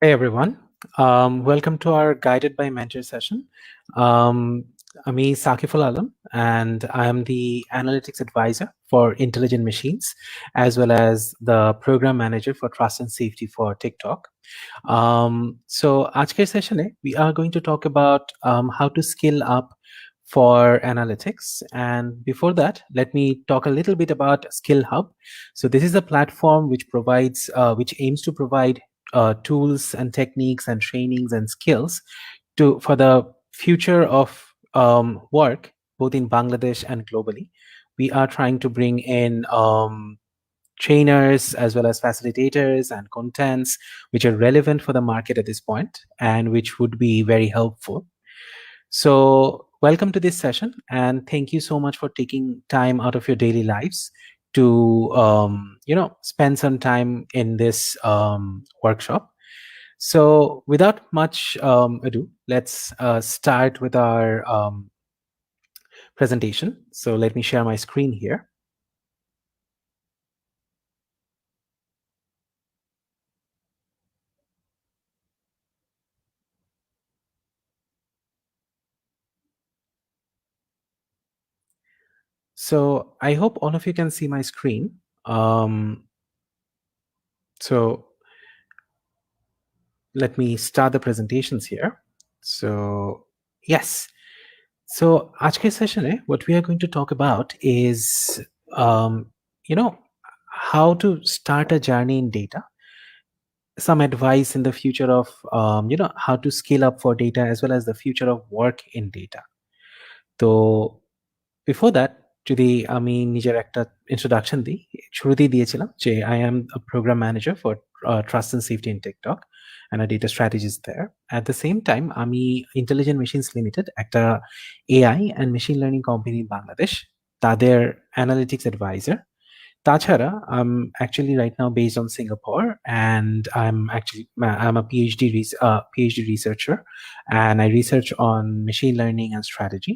Hey everyone, welcome to our Guided by Mentor session. I'm Saqiful Alam, and I'm the Analytics Advisor for Intelligent Machines, as well as the Program Manager for Trust and Safety for TikTok. So, আজকের session we are going to talk about how to skill up for analytics. And before that, let me talk a little bit about SkillHub. So this is a platform which aims to provide tools and techniques and trainings and skills for the future of work, both in Bangladesh and globally. We are trying to bring in trainers as well as facilitators and contents which are relevant for the market at this point and which would be very helpful. So welcome to this session, and thank you so much for taking time out of your daily lives to spend some time in this workshop. So without much ado, let's start with our presentation. So let me share my screen here. So I hope all of you can see my screen. So let me start the presentations here. So yes. So aajker session, what we are going to talk about is, how to start a journey in data, some advice in the future of, how to scale up for data, as well as the future of work in data. তো before that যদি আমি নিজের একটা introduction দিই, শুরুতেই দিয়েছিলাম যে I am a programme manager for trust and safety in TikTok and a data strategist there. At the same time আমি ইন্টেলিজেন্ট মেশিনস লিমিটেড, একটা AI and machine learning company in Bangladesh, তাদের analytics adviser. Tachara, I'm actually right now based on Singapore, and I'm a PhD researcher, and I research on machine learning and strategy.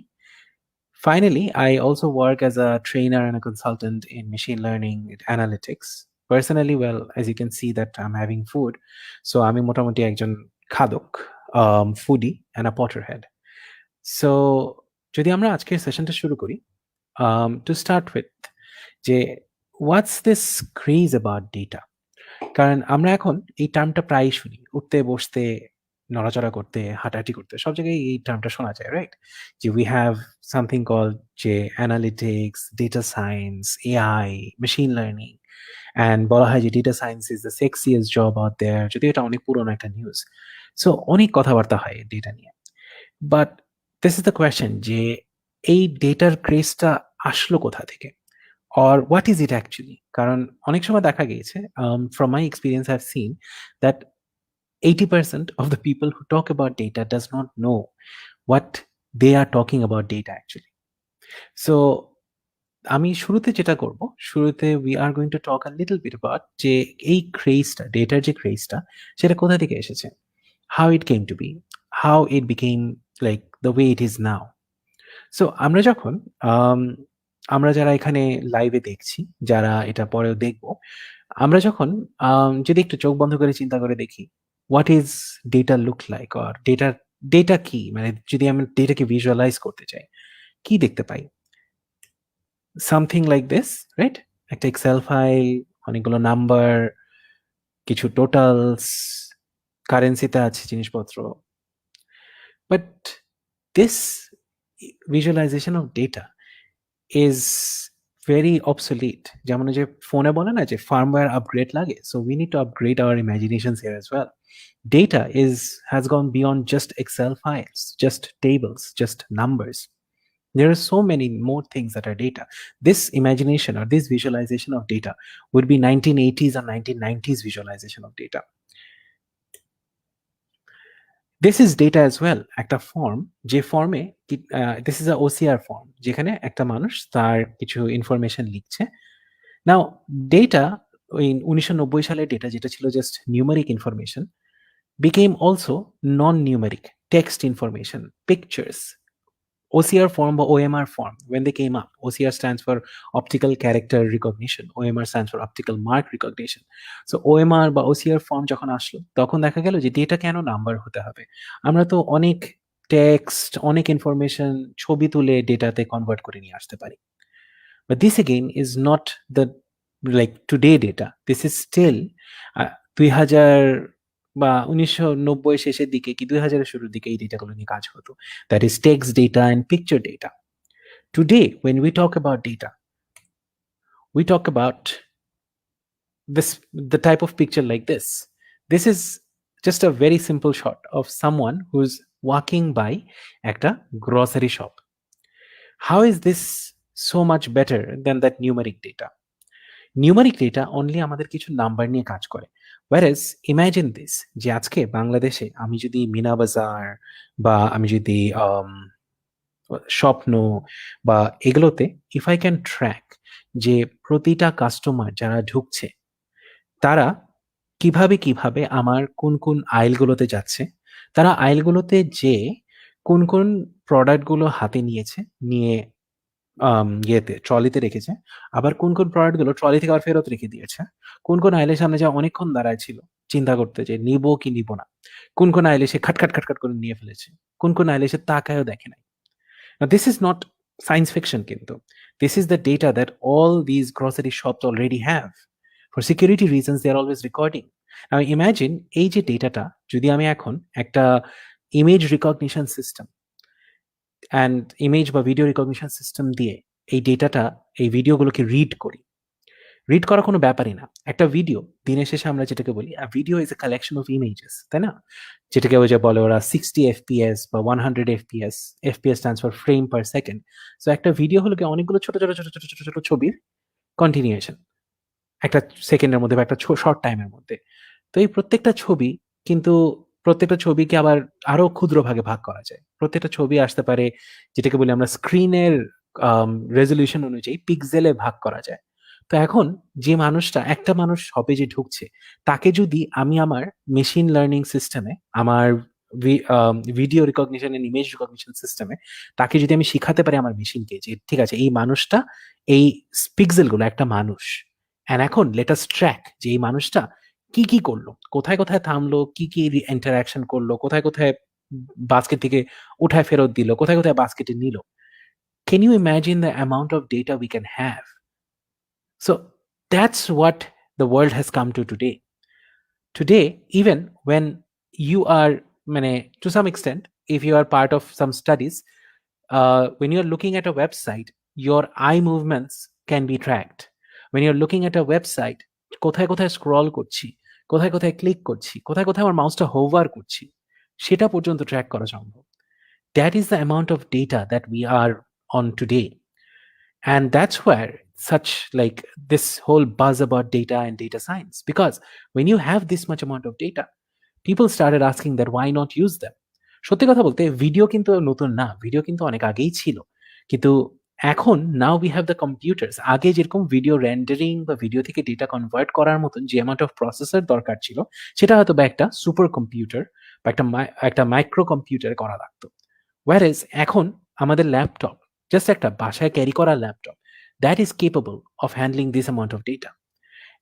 Finally, I also work as a trainer and a consultant in machine learning analytics. Personally, well, as you can see that I'm having food, so I'm motamoti ekjon khadok, foodie and a potterhead. So যদি আমরা আজকের সেশনটা শুরু করি, to start with, যে what's this craze about data? কারণ আমরা এখন এই টার্মটা প্রায়ই শুনি, উঠতে বসতে, নড়াচড়া করতে, হাঁটাহাঁটি করতে, সব জায়গায় এই টার্মটা শোনা যায়, রাইট? যে উই হ্যাভ সামথিং কল্ড যে analytics, data science, AI, machine learning, and বলা হয় যে data science is the sexiest job out there, যদিও এটা অনেক পুরোনো একটা নিউজ। সো অনেক কথাবার্তা হয় ডেটা নিয়ে, but this is the question যে এই ডেটার ক্রেজটা আসলো কোথা থেকে, or what is it actually? কারণ অনেক সময় দেখা গিয়েছে, from my experience I've seen that 80% of the people who talk about data does not know what they are talking about data actually. So আমি শুরুতে যেটা করব, শুরুতে we are going to talk a little bit about যে এই ক্রেজটা, ডেটার যে ক্রেজটা, সেটা কোথা থেকে এসেছে, how it came to be, how it became like the way it is now. So আমরা যখন আমরা যারা এখানে লাইভে দেখছি, যারা এটা পরেও দেখব, আমরা যখন যদি একটু চোখ বন্ধ করে চিন্তা করে দেখি, what is data look like, or data কি, মানে যদি আমি ডেটাকে ভিজুয়ালাইজ করতে চাই, কি দেখতে পাই? Something like this, right? একটা এক্সেল ফাইল, অনেকগুলো নাম্বার, কিছু টোটালস, কারেন্সিতে আছে জিনিসপত্র। But this visualization of data is very obsolete. যেমন যে ফোনে বলে না যে ফার্মওয়্যার আপগ্রেড লাগে, so we need to upgrade our imaginations here as well. Data has gone beyond just Excel files, just tables, just numbers. There are so many more things that are data. This imagination or this visualization of data would be 1980s or 1990s visualization of data. This is data as well, একটা form, যে ফর্মে this is a OCR form, যেখানে একটা মানুষ তার কিছু information লিখছে। নাও data, ওই 1990 সালের ডেটা যেটা ছিল just numeric information, became also non-numeric text information, pictures, OCR form বা OMR form, when they came up, OCR stands for optical character recognition, OMR stands for optical mark recognition. So OMR বা OCR form যখন আসলো তখন দেখা গেল যে data কেন number হতে হবে? আমরা তো অনেক টেক্সট, অনেক ইনফরমেশন ছবি তুলে ডেটাতে কনভার্ট করে নিয়ে আসতে পারি। But this again is not the like today data. This is still 2000 বা 1990 শেষের দিকে কি 2000 এর শুরুর দিকে এই ডেটাগুলো নিয়ে কাজ হতো। That is text data and picture data. Today, when we talk about data, we talk about the type of picture like this. This is just a very simple shot of someone who's walking by একটা grocery shop. How is this so much better than that numeric data? Numeric data only আমাদের কিছু number নিয়ে কাজ করে, ওয়ারেস imagine this যে আজকে বাংলাদেশে আমি যদি মিনা বাজার বা আমি যদি স্বপ্ন বা এগুলোতে ইফ আই ক্যান ট্র্যাক যে প্রতিটা কাস্টমার যারা ঢুকছে তারা কিভাবে কিভাবে আমার কোন কোন আইলগুলোতে যাচ্ছে, তারা আইলগুলোতে যে কোন কোন প্রোডাক্টগুলো হাতে নিয়েছে, নিয়ে ইয়েতে ট্রলিতে রেখেছে, আবার কোন কোন প্রোডাক্টগুলো ট্রলি থেকে আবার ফেরত রেখে দিয়েছে, কোন কোন আইলের সামনে যা অনেকক্ষণ দাঁড়ায় ছিল চিন্তা করতে যে নিবো কি নিবো না, কোন কোন আইলে সে খাটখাট খাটখাট করে নিয়ে ফেলেছে, কোন কোন আইলে সে তাকায়ও দেখে নাই। Now, this is not science fiction, কিন্তু this is the data that all these grocery shops already have. For security reasons, they are always recording. Now, imagine এই যে ডেটাটা যদি আমি এখন একটা image recognition system and image বা video recognition system দিয়ে এই ডেটাটা, এই ভিডিওগুলোকে রিড করি। রিড করা কোনো ব্যাপারই না। একটা ভিডিও দিনের শেষে আমরা যেটাকে বলি video is a collection of images, তাই না? যেটাকে ওই যে বলে ওরা 60 FPS বা 100 FPS, FPS stands for frame per second. So একটা ভিডিও হলো কি অনেকগুলো ছোট ছোট ছোট ছোট ছোট ছোট ছবির কন্টিনিউয়েশন একটা সেকেন্ডের মধ্যে বা একটা শর্ট টাইমের মধ্যে। তো এই প্রত্যেকটা ছবি কিন্তু প্রত্যেকটা ছবিকে আবার আরো ক্ষুদ্র ভাগে ভাগ করা যায়। প্রত্যেকটা ছবি আসতে পারে যেটাকে বলি আমরা স্ক্রিনের রেজলিউশন অনুযায়ী পিক্সেলে ভাগ করা যায়। তো এখন যে মানুষটা, একটা মানুষ শপে যে ঢুকছে, তাকে যদি আমি আমার মেশিন লার্নিং সিস্টেমে, আমার video recognition and image recognition সিস্টেমে তাকে যদি আমি শিখাতে পারি আমার মেশিনকে যে ঠিক আছে এই মানুষটা, এই পিক্সেলগুলো একটা মানুষ, অ্যান্ড এখন লেট আস ট্র্যাক যে এই মানুষটা কি কি করলো, কোথায় কোথায় থামলো, কি কি ইন্টারাকশন করলো, কোথায় কোথায় বাস্কেট থেকে উঠায় ফেরত দিল, কোথায় কোথায় বাস্কেটে নিল। Can you imagine the amount of data we can have? So that's what the world has come to today. Today, even when you are, to some extent, if you are part of some studies, when you're looking at a website, your eye movements can be tracked. When you're looking at a website, কোথায় কোথায় scroll করছি, কোথায় কোথায় click করছি, কোথায় কোথায় আমার মাউসটা hover করছি, সেটা পর্যন্ত ট্র্যাক করা সম্ভব। That is the amount of data that we are on today. And that's where such like this whole buzz about data and data science, because when you have this much amount of data, people started asking that why not use them. সত্যি কথা বলতে video কিন্তু নতুন না, video কিন্তু অনেক আগেই ছিল, কিন্তু এখন now we have the computers. আগে যেরকম ভিডিও রেন্ডারিং বা ভিডিও থেকে ডেটা কনভার্ট করার মতন যে অ্যামাউন্ট অফ প্রসেসর দরকার ছিল, সেটা হয়তো বা একটা সুপার কম্পিউটার বা একটা মাইক্রো কম্পিউটার করা লাগতো। ওয়ারেজ এখন আমাদের ল্যাপটপ, জাস্ট একটা বাসায় ক্যারি করা laptop, that is capable of handling this amount of data.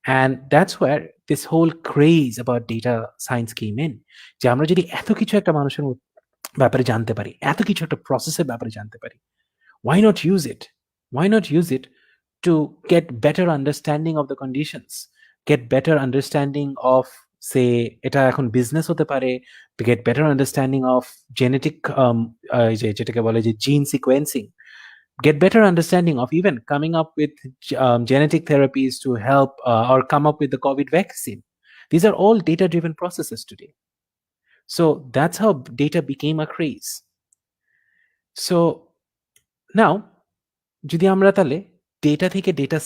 And that's where this whole craze about data science came in. যে আমরা যদি এত কিছু একটা মানুষের ব্যাপারে জানতে পারি, এত কিছু একটা প্রসেসের ব্যাপারে জানতে পারি, why not use it? Why not use it to get better understanding of the conditions, get better understanding of, say, এটা এখন বিজনেস হতে পারে, to get better understanding of genetic যেটাকে বলে যে জিন sequencing, get better understanding of even coming up with genetic therapies to help or come up with the COVID vaccine. These are all data-driven processes today. So that's how data became a craze. So now, যদি আমরা তাহলে data থেকে data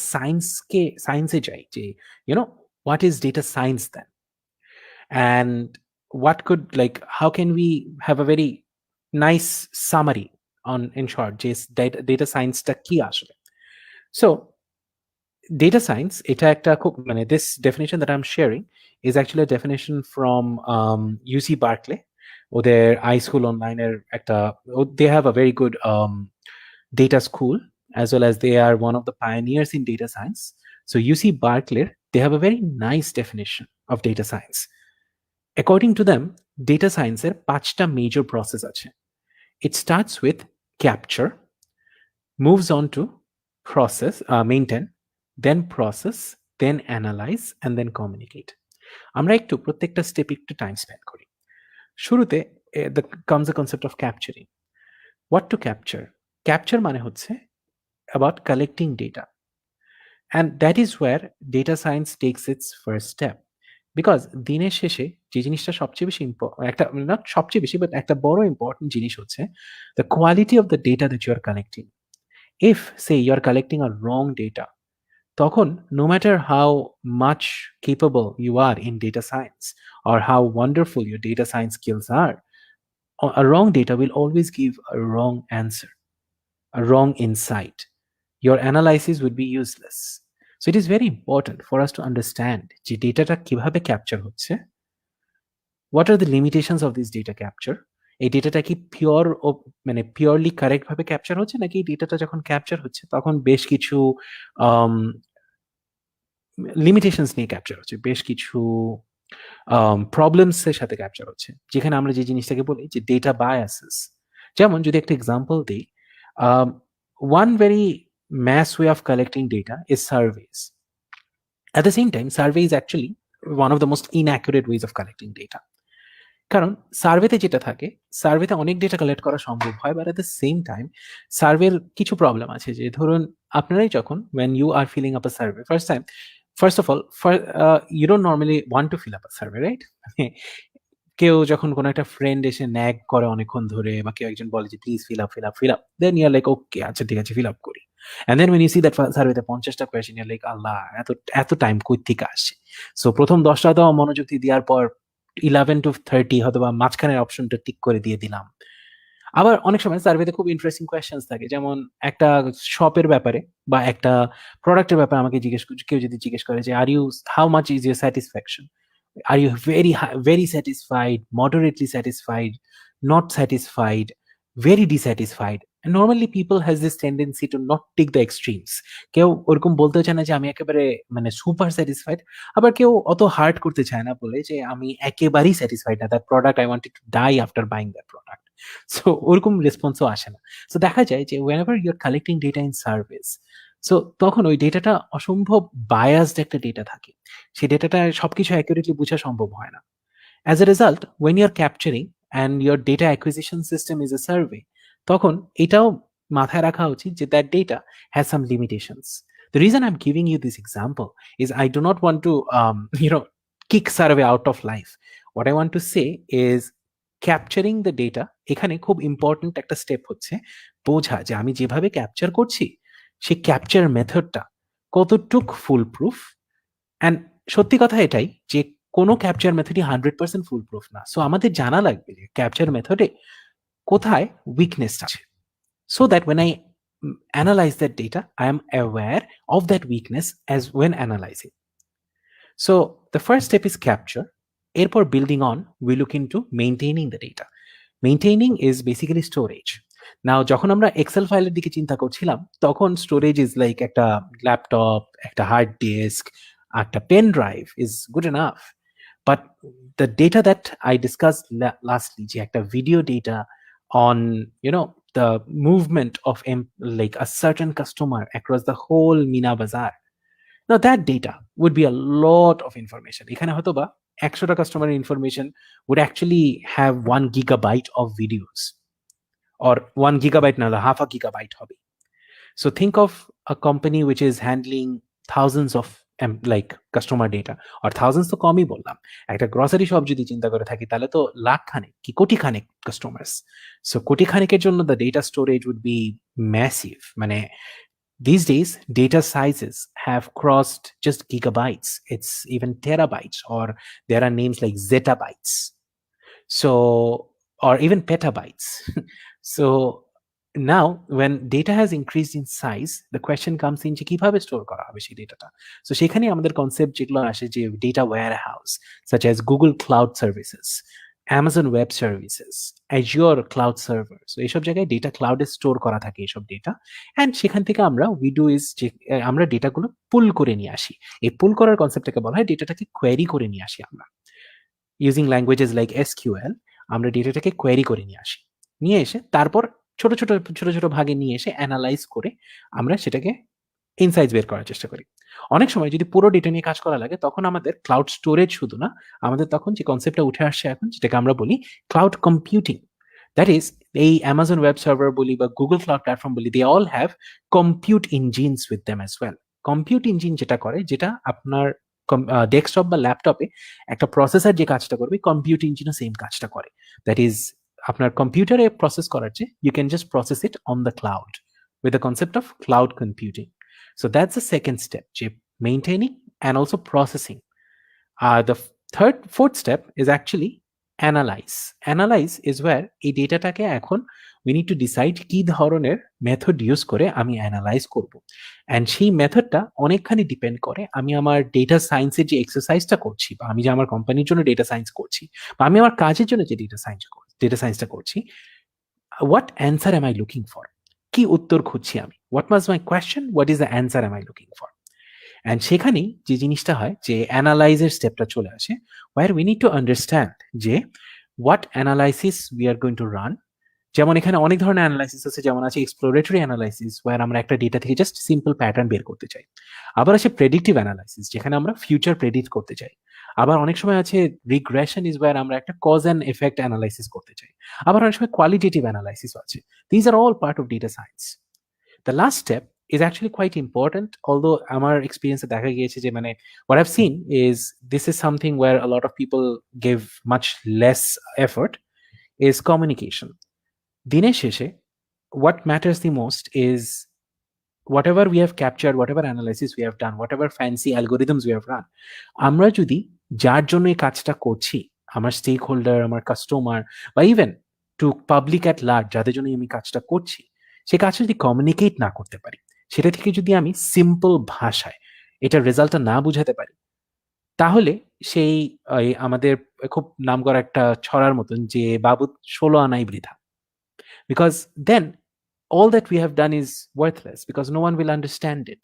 সায়েন্সে যাই, যে what is data science then? And what could, like, how can we have a very nice summary on, in short, যে data science-টা কি আসলে? So data science, এটা একটা খুব this definition that I'm sharing is actually a definition from UC Berkeley, ওদের iSchool অনলাইনের একটা, they have a very good data school, as well as they are one of the pioneers in data science. So UC Berkeley, they have a very nice definition of data science. According to them, data science এর 5টা major process আছে. It starts with capture, moves on to process, maintain, then process, then analyze, and then communicate. আমরা একটু প্রত্যেকটা step একটু time spend করি। শুরুতে comes the concept of capturing. What to capture? Capture মানে হচ্ছে about collecting data. And that is where data science takes its first step. Because দিনের শেষে যে জিনিসটা সবচেয়ে বেশি একটা, not সবচেয়ে বেশি, but একটা বড় ইম্পর্টেন্ট জিনিস হচ্ছে the quality of the data that you are collecting. If, say, you are collecting a wrong data, তখন no matter how much capable you are in data science or how wonderful your data science skills are, a wrong data will always give a wrong answer, a wrong insight. Your analysis would be useless. So it is very important for us to understand যে ডেটাটা কিভাবে capture হচ্ছে, what are the limitations of this data capture, এই ডেটাটা কি pure মানে purely correct ভাবে capture হচ্ছে, নাকি এই ডেটাটা যখন ক্যাপচার হচ্ছে তখন বেশ কিছু লিমিটেশনস নিয়ে ক্যাপচার হচ্ছে, বেশ কিছু প্রবলেমস এর সাথে ক্যাপচার হচ্ছে, যেখানে আমরা যে জিনিসটাকে বলি যে ডেটা বায়াসেস। যেমন যদি একটা এক্সাম্পল দিই, one very mass way of collecting data is surveys. At the same time, survey is actually one of the most inaccurate ways of collecting data. কারণ সার্ভেতে যেটা থাকে, সার্ভেতে অনেক ডেটা কালেক্ট করা সম্ভব হয়, but at the same time সার্ভের কিছু problem আছে। যে ধরুন আপনারাই যখন when you are filling up a survey first of all, you don't normally want to fill up a survey, right? কেউ যখন কোনো একটা ফ্রেন্ড এসে ন্যাগ করে অনেকক্ষণ ধরে, বা কেউ একজন বলে যে please fill up, then you are like okay, আচ্ছা ঠিক আছে, ফিল আপ করি। And then when you see that সার্ভেতে 50টা কোয়েশ্চেন, ইউ আর লাইক আল্লাহ, এত টাইম কই থেকে আসছে। সো প্রথম 10টা তো মনোযোগ দিয়ে দেওয়ার পর 11 to 30 হয়তো বা মাঝখানের অপশনটা টিক করে দিয়ে দিলাম। আবার অনেক সময় সার্ভেতে খুব ইন্টারেস্টিং কোয়েশ্চেন্স থাকে, যেমন একটা শপের ব্যাপারে বা একটা প্রোডাক্টের ব্যাপারে আমাকে কেউ যদি জিজ্ঞেস করে যে how much is your satisfaction, are you very satisfied, moderately satisfied, not satisfied, very dissatisfied? And normally people has this tendency to not take the extremes. কেউ ওরকম বলতে চায় না যে আমি একেবারে মানে সুপার স্যাটিসফাইড, আবার কেউ অত হার্ড করতে চায় না বলে যে আমি একেবারেই স্যাটিসফাইড না, that product I wanted to die after buying that product. So ওরকম রেসপন্সও আসে না। সো দেখা যায় যে whenever you're collecting data in surveys, so তখন ওই ডেটাটা অসম্ভব বায়াসড একটা ডেটা থাকে, সেই ডেটাটা সবকিছু অ্যাকুরেটলি বোঝা সম্ভব হয় না। As a result, when you are capturing and your data acquisition system is a survey, তখন এটাও মাথায় রাখা উচিত যে that data has some limitations. The reason I'm giving you this example is I do not want to kick survey out of life. What I want to say is capturing the data, এখানে খুব important একটা step হচ্ছে বোঝা যে আমি যেভাবে capture করছি সেই ক্যাপচার মেথডটা কতটুক ফুল প্রুফ। অ্যান্ড সত্যি কথা এটাই যে কোনো ক্যাপচার মেথডই 100% ফুল প্রুফ না। সো আমাদের জানা লাগবে যে ক্যাপচার মেথডে কোথায় উইকনেস আছে, so that when I analyze that data, I am aware of that weakness as when analyzing. So the first step is capture. এরপর building on, we look into maintaining the data. Maintaining is basically storage. Now যখন আমরা Excel ফাইলের দিকে চিন্তা করছিলাম, তখন storage is like একটা laptop, একটা হার্ড ডিস্ক, একটা pen drive is good enough. But the data that I discuss lastly, যে একটা video data on the movement of like a certain customer across the whole Mina Bazaar. Now that data would be a lot of information. এখানে হয়তো বা 100টা কাস্টমারের information would actually have 1 gigabyte of videos, or 1 gigabyte না, half a gigabyte হবে। So think of a company which is handling thousands of like customer data, or thousands তো কমই বললাম, একটা গ্রসারি শপ যদি চিন্তা করে থাকি তাহলে তো লাখ খানেক কি কোটি খানেক কাস্টমার্স। সো কোটি খানেকের জন্য the data storage would be massive. মানে these days data sizes have crossed just gigabytes, it's even terabytes, or there are names like zettabytes, so, or even petabytes. So now when data has increased in size, the question comes in যে কিভাবে store করা হবে সেই ডেটাটা। So সেখানে আমাদের concept যেগুলো আসে যে data warehouse, such as Google Cloud Services, Amazon Web Services, Azure Cloud Server, so এইসব জায়গায় ডেটা ক্লাউডে স্টোর করা থাকে এইসব ডেটা, অ্যান্ড সেখান থেকে আমরা উইডো ইজ যে আমরা ডেটাগুলো পুল করে নিয়ে আসি। এই পুল করার কনসেপ্টটাকে বলা হয় ডেটাটাকে কোয়েরি করে নিয়ে আসি আমরা ইউজিং ল্যাঙ্গুয়েজেস লাইক SQL। আমরা ডেটাটাকে কোয়েরি করে নিয়ে আসি, নিয়ে এসে তারপর ছোট ছোট ছোট ছোট ভাগে নিয়ে এসে অ্যানালাইজ করে আমরা সেটাকে ইনসাইটস বের করার চেষ্টা করি। অনেক সময় যদি পুরো ডেটা নিয়ে কাজ করা লাগে তখন আমাদের ক্লাউড স্টোরেজ শুধু না, আমাদের তখন যে কনসেপ্টটা উঠে আসছে এখন যেটাকে আমরা বলি ক্লাউড কম্পিউটিং। দ্যাট ইজ এই অ্যামাজন ওয়েব সার্ভার বলি বা গুগল ক্লাউড প্ল্যাটফর্ম বলি, they all have compute engines with them as well. Compute engine যেটা করে, যেটা আপনার ডেস্কটপ বা ল্যাপটপে একটা প্রসেসর যে কাজটা করবে, কম্পিউট ইঞ্জিনও সেম কাজটা করে। দ্যাট ইজ আপনার কম্পিউটারে প্রসেস করার চেয়ে you can just process it on the cloud with the concept of cloud computing. So that's the second step, maintaining and also processing. The fourth step is actually analyze. Analyze is where এই ডেটাটাকে এখন we need to decide কি ধরনের method use করে আমি analyse করব, and সেই মেথডটা অনেকখানি depend করে আমি আমার ডেটা সায়েন্সের যে এক্সারসাইজটা করছি, বা আমি যে আমার কোম্পানির জন্য ডেটা সায়েন্স করছি, বা আমি আমার কাজের জন্য যে ডেটা সায়েন্সটা করছি, what answer am I looking for? কি উত্তর খুঁজছি আমি? What was my question? What is the answer am I looking for? And সেখানেই যে জিনিসটা হয় যে অ্যানালাইজের স্টেপটা চলে আসে, where we need to understand যে what analysis we are going to run. যেমন এখানে অনেক ধরনের অ্যানালাইসিস আছে, যেমন আছে এক্সপ্লোরেটরি অ্যানালাইসিস, ওয়ার আমরা একটা ডেটা থেকে জাস্ট সিম্পল প্যাটার্ন বের করতে চাই। আবার আছে প্রেডিক্টিভ অ্যানালাইসিস, যেখানে আমরা ফিউচার প্রেডিক্ট করতে চাই। আবার অনেক সময় আছে রিগ্রেশন, ইজ ওয়ার আমরা একটা কজ অ্যান্ড এফেক্ট অ্যানালাইসিস করতে চাই। আবার অনেক সময় কোয়ালিটেটিভ অ্যানালাইসিস আছে। These are all part of data science. The last step is actually quite important, although আমার এক্সপিরিয়েন্সে দেখা গিয়েছে যে মানে what I've seen is this is something where a lot of people give much less effort, is communication. দিনের শেষে what matters the most is whatever we have captured, whatever analysis we have done, whatever fancy algorithms we have run, আমরা যদি যার জন্য এই কাজটা করছি, আমার স্টেক হোল্ডার, আমার কাস্টমার, বা even to public at large যাদের জন্য আমি কাজটা করছি, সে কাজটা যদি কমিউনিকেট না করতে পারি, সেটা থেকে যদি আমি সিম্পল ভাষায় এটার রেজাল্টটা না বুঝাতে পারি, তাহলে সেই আমাদের খুব নাম করা একটা ছড়ার মতন যে বাবুত 16 আনাই বৃথা। Because then all that we have done is worthless, because no one will understand it.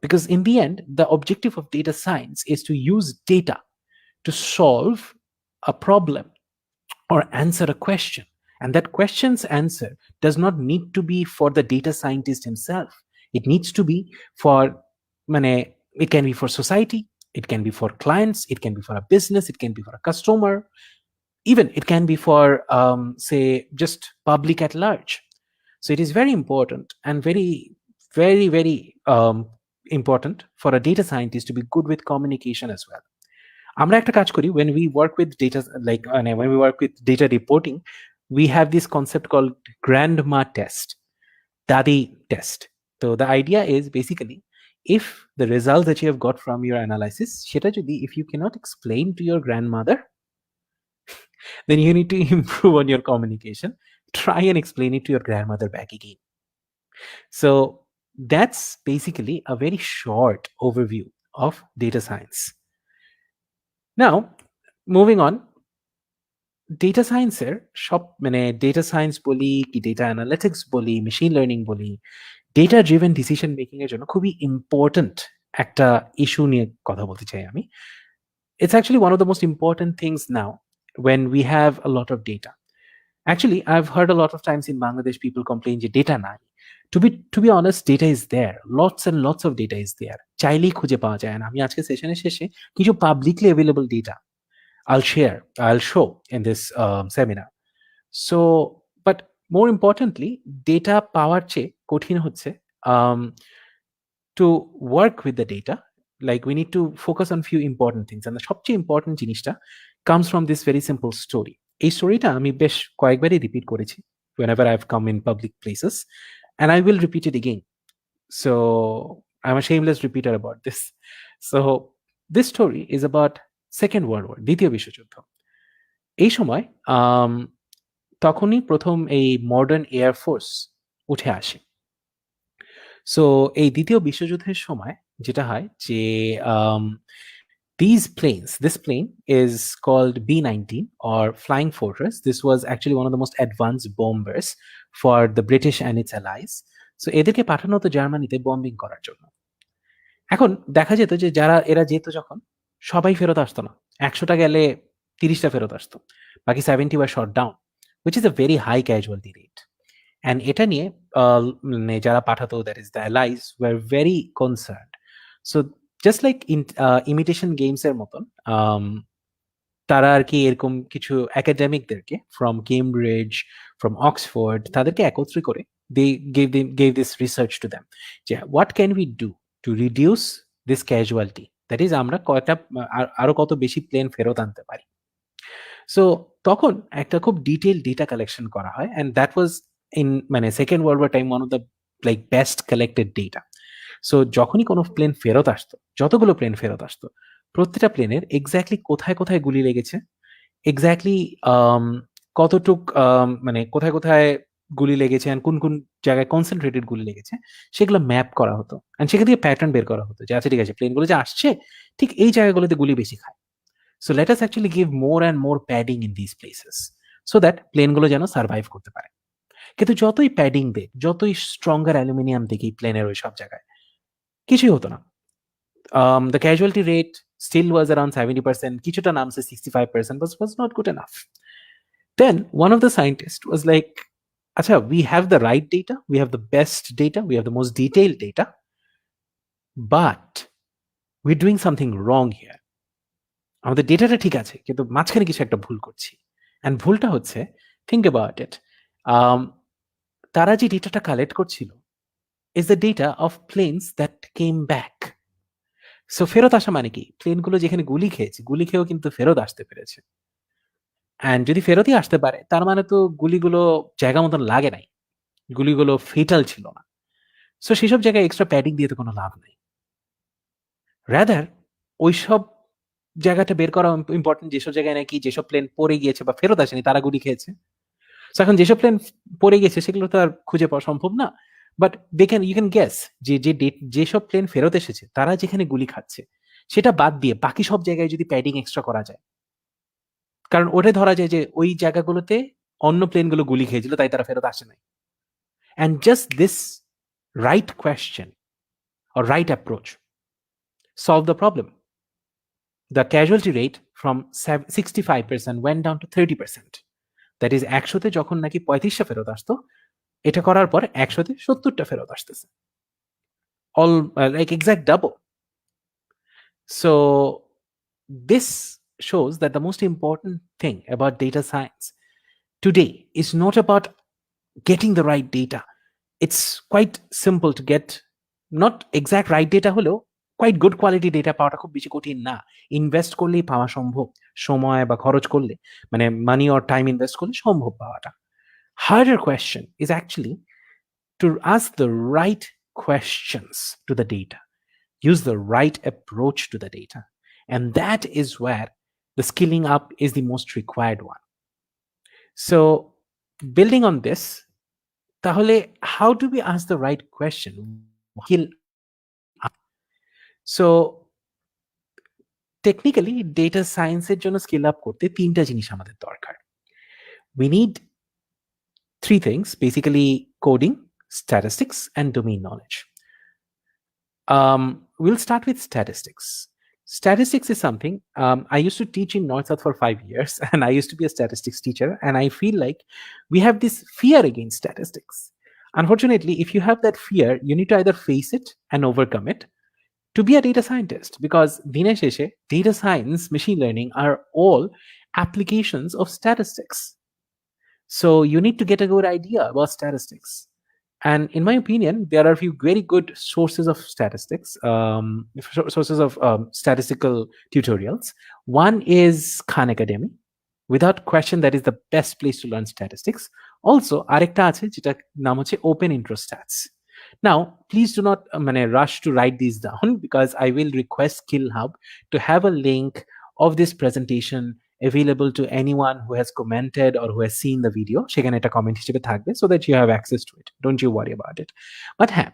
Because in the end, the objective of data science is to use data to solve a problem or answer a question. And that question's answer does not need to be for the data scientist himself. It needs to be for, it can be for society, it can be for clients, it can be for a business, it can be for a customer, even it can be for, say, just public at large. So it is very important and very, very, very important for a data scientist to be good with communication as well. আমরা একটা কাজ করি, when we work with data, like when we work with data reporting, we have this concept called grandma test, dadi test. So the idea is basically, if the result that you have got from your analysis, সেটা যদি if you cannot explain to your grandmother, then you need to improve on your communication. Try and explain it to your grandmother back again. So that's basically a very short overview of data science. Now, moving on, data science এর সব data science বলি কি data analytics বলি, machine learning বলি, data driven decision making এর জন্য খুবই important একটা ইস্যু নিয়ে কথা বলতে চাই আমি। It's actually one of the most important things now when we have a lot of data. Actually, I've heard a lot of times in Bangladesh people complain যে data নাই। To be honest, data is there. Lots and lots of data is there. চাইলেই খুঁজে পাওয়া যায় না। আমি আজকে সেশনের শেষে কিছু publicly available data I'll show in this seminar. So, but more importantly, data পাওয়ার চেয়ে কঠিন হচ্ছে to work with the data. Like we need to focus on few important things, and the সবচেয়ে important জিনিসটা comes from this very simple story. এই স্টোরিটা আমি বেশ কয়েকবারই repeat করেছি whenever I've come in public places, and I will repeat it again. So I'm a shameless repeater about this. So this story is about Second World War, দ্বিতীয় বিশ্বযুদ্ধ। এই সময় তখনই প্রথম এই মডার্ন এয়ার ফোর্স উঠে আসে। সো এই দ্বিতীয় বিশ্বযুদ্ধের সময় যেটা হয় যে This plane is called B-19 or Flying Fortress. This was actually one of the most advanced bombers for the British and its allies. So এদেরকে পাঠানো হতো জার্মানিতে বম্বিং করার জন্য। এখন দেখা যেত যে এরা যেত যখন, সবাই ফেরত আসতো না। 100টা গেলে 30টা ফেরত আসতো, বাকি 70 were shot down, which is a very high casualty rate. And এটা নিয়ে মানে যারা পাঠাতো, that is the allies, were very concerned. So just like in imitation games এর মতন, তারা আর কি এরকম কিছু একাডেমিকদেরকে ফ্রম কেমব্রিজ, ফ্রম অক্সফোর্ড, তাদেরকে একত্রে করে they gave this research to them যে what can we do to reduce this casualty, that is আমরা কয়টা আরো কত বেশি প্লেন ফেরত আনতে পারি। সো তখন একটা খুব ডিটেইল ডেটা কালেকশন করা হয়, and that was in মানে second world war time one of the like best collected data. So যখনই কোনো প্লেন ফেরত আসতো, যতগুলো প্লেন ফেরত আসতো, প্রত্যেকটা প্লেনের এক্স্যাক্টলি কোথায় কোথায় গুলি লেগেছে, এক্স্যাক্টলি কতটুক মানে কোথায় কোথায় গুলি লেগেছে and কোন কোন জায়গায় কনসেন্ট্রেটেড গুলি লেগেছে, সেগুলো ম্যাপ করা হতো, and সেখান থেকে প্যাটার্ন বের করা হতো যে আচ্ছা ঠিক আছে, প্লেনগুলো যে আসছে ঠিক এই জায়গাগুলোতে গুলি বেশি খায়। So let us actually give more and more padding in this places so that প্লেনগুলো যেন সার্ভাইভ করতে পারে। কিন্তু যতই প্যাডিং দেখ, যতই স্ট্রঙ্গার অ্যালুমিনিয়াম দেখি প্লেনের ওই সব জায়গায়, কিছুই হতো না। The casualty rate still was around 70%, কিছুটা নামছে 65%, but was not good enough. Then one of the scientists was like, acha, we have the right data, we have the best data, we have the most detailed data, but we're doing something wrong here. আমাদের ডেটাটা ঠিক আছে, কিন্তু মাঝখানে কিছু একটা ভুল করছি। And ভুলটা হচ্ছে, think about it, তারা যে ডেটাটা কালেক্ট করছিল is the data of planes that came back. So ফেরত আসা মানে কি, প্লেনগুলো যেখানে গুলি খেয়েছে, গুলি খেয়েও কিন্তু ফেরত আসতে পেরেছে। অ্যান্ড যদি ফেরতই আসতে পারে, তার মানে তো গুলিগুলো জায়গা মতন লাগে নাই, গুলিগুলো ফেটাল ছিল না। সো সেসব জায়গায় এক্সট্রা প্যাডিং দিয়ে তো কোনো লাভ নেই। রাদার ওইসব জায়গাটা বের করা ইম্পর্টেন্ট, যেসব জায়গায় নাকি যেসব প্লেন পড়ে গিয়েছে বা ফেরত আসেনি তারা গুলি খেয়েছে। সো এখন যেসব প্লেন পড়ে গেছে সেগুলো তো আর খুঁজে পাওয়া সম্ভব না, বাট ইউ ক্যান গেস যে যেসব প্লেন ফেরত এসেছে তারা যেখানে গুলি খাচ্ছে সেটা বাদ দিয়ে বাকি সব জায়গায় যদি প্যাডিং এক্সট্রা করা যায়, কারণ ওটা ধরা যায় যে ওই জায়গাগুলোতে অন্য প্লেনগুলো গুলি খেয়েছিল তাই তারা ফেরত আসে নাই। And just this right question or right approach solve the problem. The casualty rate from 65% went down to 30%. That is 100তে যখন নাকি 35টা ফেরত আসতো, এটা করার পর 100তে 70টা ফেরত আসতেছে, all like exact double. So this shows that the most important thing about data science today is not about getting the right data. It's quite simple to get not exact right data হলেও quite good quality data পাওয়াটা খুব বেশি কঠিন না। Invest করলেই পাওয়া সম্ভব, সময় বা খরচ করলে, মানে মানি অর টাইম ইনভেস্ট করলে সম্ভব পাওয়াটা। Harder question is actually to ask the right questions to the data, use the right approach to the data, and that is where the skilling up is the most required one. So building on this, তাহলে how do we ask the right question? Skill up. So technically data science এর জন্য skill up করতে তিনটা জিনিস আমাদের দরকার। We need three things, basically coding, statistics, and domain knowledge. We'll start with statistics. Statistics is something I used to teach in North South for 5 years, and I used to be a statistics teacher, and I feel like we have this fear against statistics. Unfortunately, if you have that fear, you need to either face it and overcome it to be a data scientist, because দিনের শেষে data science, machine learning are all applications of statistics. So you need to get a good idea about statistics. And in my opinion, there are a few very good sources of statistics, sources of statistical tutorials. One is Khan Academy. Without question, that is the best place to learn statistics. Also, arekta ache jeta naam hocche Open Intro Stats. Now, please do not rush to write these down, because I will request SkillHub to have a link of this presentation available to anyone who has commented or who has seen the video. সেখানে একটা comment হিসেবে থাকবে, so that you have access to it. Don't you worry about it. But হ্যাঁ,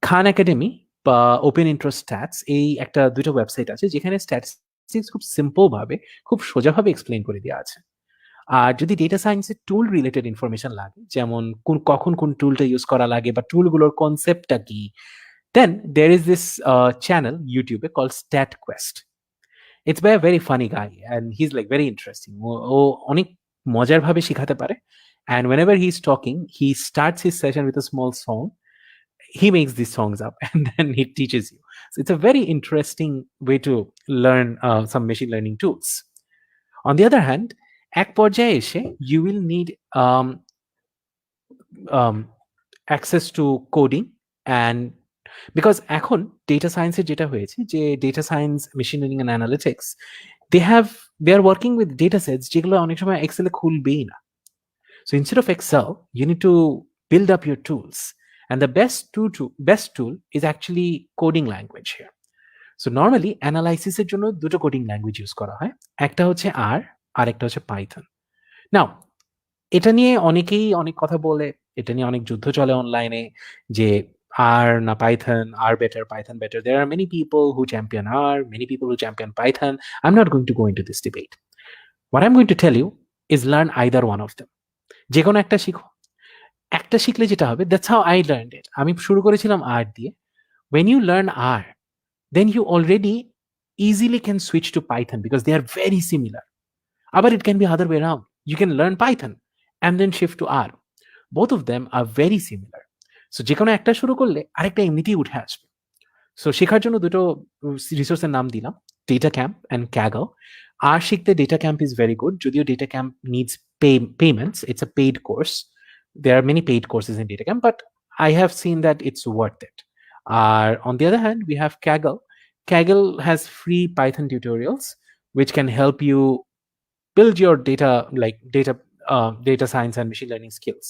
Khan Academy বা Open Intro Stats এই একটা দুটো website আছে যেখানে স্ট্যাটিস্টিক্স অ্যানালিটিক্স খুব সিম্পল ভাবে, খুব সোজাভাবে এক্সপ্লেন করে দেওয়া আছে। আর যদি ডেটা সায়েন্সের টুল রিলেটেড ইনফরমেশন লাগে, যেমন কখন কোন টুলটা ইউজ করা লাগে বা টুলগুলোর কনসেপ্টটা কি, then there is this channel ইউটিউবে called StatQuest. It's by a very funny guy and he is like very interesting. ও অনেক মজার ভাবে শেখাতে পারে। And whenever he is talking, he starts his session with a small song. He makes these songs up and then he teaches you. So it's a very interesting way to learn some machine learning tools. On the other hand, এক পর্যায়ে এসে you will need um, access to coding, and because এখন data সায়েন্সের যেটা হয়েছে যে data science, machine learning and analytics, they are working with data sets যেগুলো অনেক সময় এক্সেলে খুলবেই না। So instead of Excel, you need to build up your tools. And the best tool is actually coding language here. So normally analysis এর জন্য দুটো coding language use করা হয়, একটা হচ্ছে R আর একটা হচ্ছে পাইথন। নাও এটা নিয়ে অনেকেই অনেক কথা বলে, এটা নিয়ে অনেক যুদ্ধ চলে অনলাইনে যে R না Python, R better, Python better. There are many people who champion R, many people who champion Python. I'm not going to go into this debate. What I'm going to tell you is learn either one of them. যে কোনো একটা শিখো। একটা শিখলে যেটা হবে, that's how I learned ইট। আমি শুরু করেছিলাম R দিয়ে। When you learn R, then you already easily can switch to Python because they are very similar. But it can be other way around. You can learn Python and then shift to R. Both of them are very similar. So যে কোনো একটা শুরু করলে আরেকটা এমনিতেই উঠে আসবে। So শেখার জন্য দুটো রিসোর্সের নাম দিলাম, ডেটা ক্যাম্প অ্যান্ড ক্যাগল। আর শিখতে DataCamp is very good, যদিও DataCamp needs payments. It's a paid course. There are many paid courses in data camp, but I have seen that it's worth it. On the other hand, we have Kaggle. Kaggle has free Python tutorials which can help you build your data science and machine learning skills.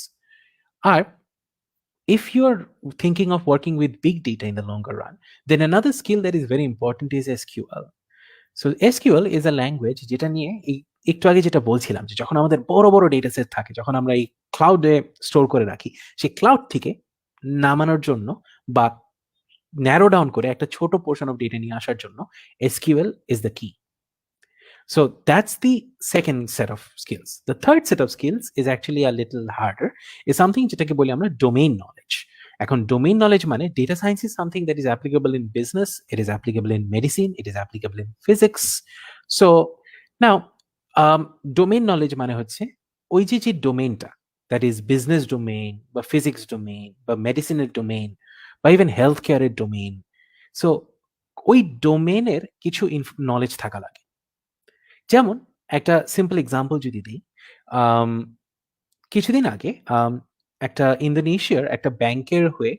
If you're thinking of working with big data in the longer run, then another skill that is very important is SQL. So SQL is a language যেটা নিয়ে একটু আগে যেটা বলছিলাম, যে যখন আমাদের বড় বড় ডেটা সেট থাকে, যখন আমরা এই ক্লাউডে স্টোর করে রাখি, সেই ক্লাউড থেকে নামানোর জন্য বা ন্যারো ডাউন করে একটা ছোট পোর্শন অফ ডেটা নিয়ে আসার জন্য SQL is the key. So that's the second set of skills. The third set of skills is actually a little harder. Is something যেটাকে বলি আমরা domain knowledge. এখন domain knowledge মানে data science is something that is applicable in business, it is applicable in medicine, it is applicable in physics. So now domain knowledge মানে হচ্ছে ওই যে ডোমেইনটা, that is business domain বা physics domain বা মেডিসিনের domain বা even health কেয়ারের domain. So ওই ডোমেইনের কিছু নলেজ থাকা লাগে। যেমন একটা সিম্পল এক্সাম্পল যদি দিই, কিছুদিন আগে একটা ইন্দোনেশিয়ার একটা ব্যাংকের হয়ে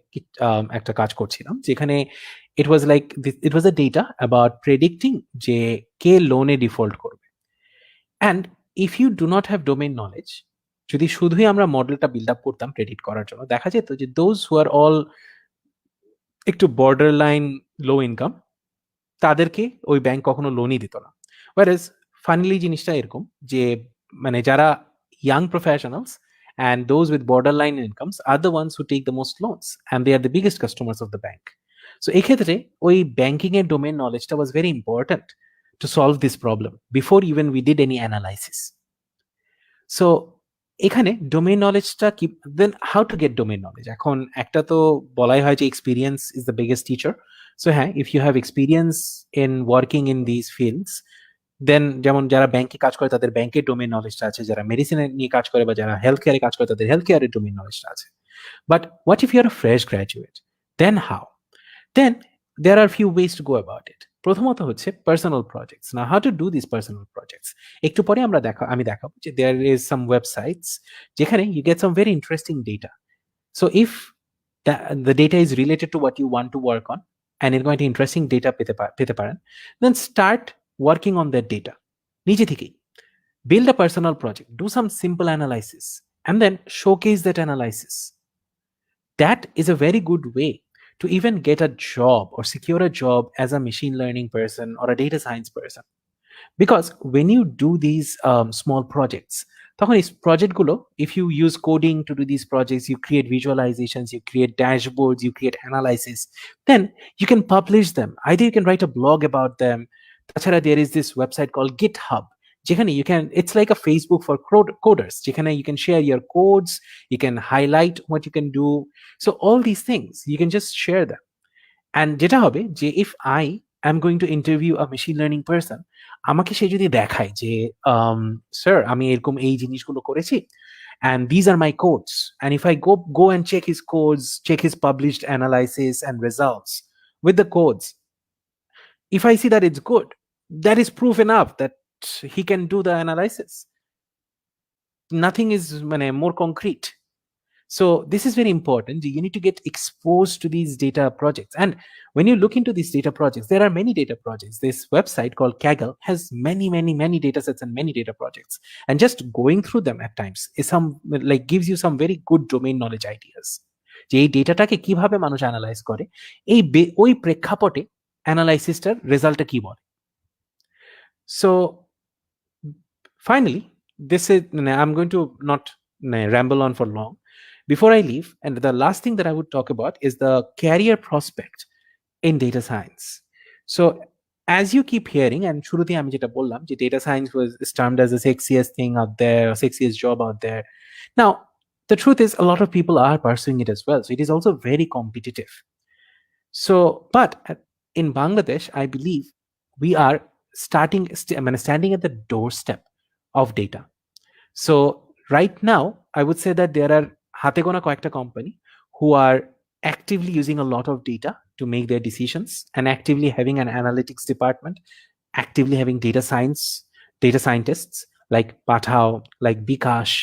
একটা কাজ করছিলাম, যেখানে it was a data about predicting যে কে লোনে ডিফল্ট করবে। And if you do not have domain knowledge, যদি শুধুই আমরা মডেলটা বিল্ড আপ করতাম প্রেডিক্ট করার জন্য, দেখা যেত যে দোজ হু আর অল একটু বর্ডার লাইন লো ইনকাম, তাদেরকে ওই ব্যাংক কখনো লোনই দিত না। ওয়ারেজ ফাইনালি জিনিসটা এরকম যে মানে যারা young professionals and those with borderline incomes are the ones who take the most loans and they are the biggest customers of the bank. So eক্ষেত্রে ওই ব্যাংকিং এর domain নলেজটা was very important to solve this problem before even we did any analysis. So এখানে domain নলেজটা কি, then how to get domain knowledge. এখন একটা তো বলাই হয় যে experience is the biggest teacher. So হ্যাঁ, if you have experience in working in this fields, then যেমন যারা ব্যাংকে কাজ করে তাদের ব্যাংকের ডোমেইন নলেজটা আছে, যারা মেডিসিনে নিয়ে কাজ করে বা যারা হেলথ কেয়ারে কাজ করে তাদের হেলথ কেয়ারের ডোমেইন নলেজটা আছে। But what if you are a fresh graduate, then how? Then there are few ways to go about it. প্রথমত হচ্ছে পার্সোনাল প্রজেক্টস। না, how to do this personal projects একটু পরে আমি দেখাবো যে there is some websites যেখানে you get some very interesting data. So if the data is related to what you want to work on and এরকম একটা interesting data পেতে পারেন, then start working on that data নিজে থেকেই। Build a personal project, do some simple analysis and then showcase that analysis. That is a very good way to even get a job or secure a job as a machine learning person or a data science person. Because when you do these small projects, তখন এই প্রজেক্টগুলো, if you use coding to do these projects, you create visualizations, you create dashboards, you create analysis, then you can publish them. Either you can write a blog about them, তাছাড়া there is this website called GitHub, যেখানে it's like a Facebook for coders, যেখানে you can share your codes, you can highlight what you can do. So all these things you can just share them. And যেটা হবে যে if I am going to interview a machine learning person, আমাকে সে যদি দেখায় যে sir আমি এরকম এই জিনিসগুলো করেছি and these are my codes, and if I go and check his codes, check his published analysis and results with the codes, if I see that it's good, that is proof enough that he can do the analysis. Nothing is more concrete. So this is very important. You need to get exposed to these data projects. And when you look into these data projects, there are many data projects. This website called Kaggle has many data sets and many data projects. And just going through them at times is gives you some very good domain knowledge ideas. যে এই ডেটাটাকে কিভাবে মানুষ analyse করে, ওই প্রেক্ষাপটে অ্যানালাইসিসটার রেজাল্টটা কি বলে। So finally, this is, I'm going to not ramble on for long. Before I leave, and the last thing that I would talk about is the career prospect in data science. So as you keep hearing, and শুরুতে আমি যেটা বললাম যে data science was termed as the sexiest thing out there, or sexiest job out there. Now, the truth is a lot of people are pursuing it as well. So it is also very competitive. So, but in Bangladesh, I believe we are standing at the doorstep of data. So right now, I would say that there are হাতে গোনা কয়েকটা company who are actively using a lot of data to make their decisions, and actively having an analytics department, actively having data scientists like Pathao, like Bikash,